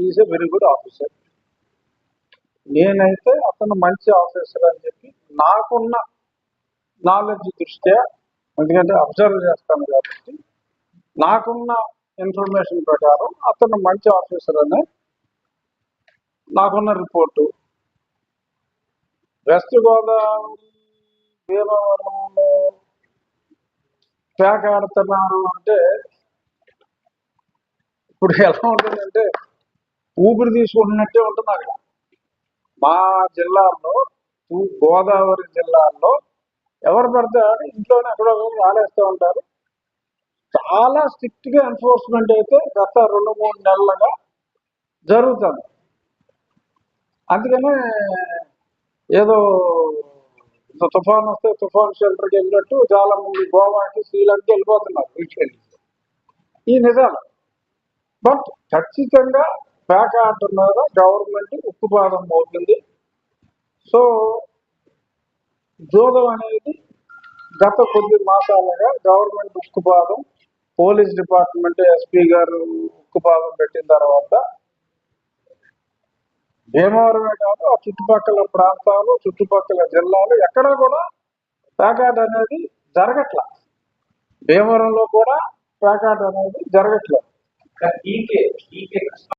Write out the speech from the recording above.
Is a very good officer. నేనైతే అతను మంచి ఆఫీసర్ అని చెప్పి నాకున్న నాలెడ్జ్ దృష్ట్యా, ఎందుకంటే అబ్జర్వ్ చేస్తాను కాబట్టి నాకున్న ఇన్ఫర్మేషన్ ప్రకారం అతను మంచి ఆఫీసర్ అనే నాకున్న రిపోర్టు. వెస్ట్ గోదావరి భీమవరంలో ప్యాక్ ఆడుతున్నారు అంటే ఇప్పుడు ఎలా ఉంటుందంటే ఊపిరి తీసుకుంటున్నట్టే ఉంటుంది అక్కడ. మా జిల్లాల్లో, గోదావరి జిల్లాల్లో ఎవరు పడితే ఇంట్లోనే ఎక్కడో ఆడేస్తూ ఉంటారు. చాలా స్ట్రిక్ట్ గా ఎన్ఫోర్స్మెంట్ అయితే గత 2-3 నెలలుగా జరుగుతుంది. అందుకనే ఏదో తుఫాన్ వస్తే తుఫాన్ షెల్టర్కి వెళ్ళినట్టు చాలా మంది గోవాకి, శ్రీలంకకి వెళ్ళిపోతున్నారు వీకెండ్. ఈ నిజాలు. బట్ ఖచ్చితంగా ప్యాక్ ఆర్ట్ మీద గవర్నమెంట్ ఉక్కుపాదం మోపింది. సో జోదం అనేది గత కొద్ది మాసాలుగా గవర్నమెంట్ ఉక్కుపాదం, పోలీస్ డిపార్ట్మెంట్, ఎస్పీ గారు ఉక్కుపాదం పెట్టిన తర్వాత భీమవరమే కాదు ఆ చుట్టుపక్కల ప్రాంతాలు, చుట్టుపక్కల జిల్లాలు ఎక్కడా కూడా ప్యాకాట్ అనేది జరగట్ల. భీమవరంలో కూడా ప్యాకాట్ అనేది జరగట్లేదు.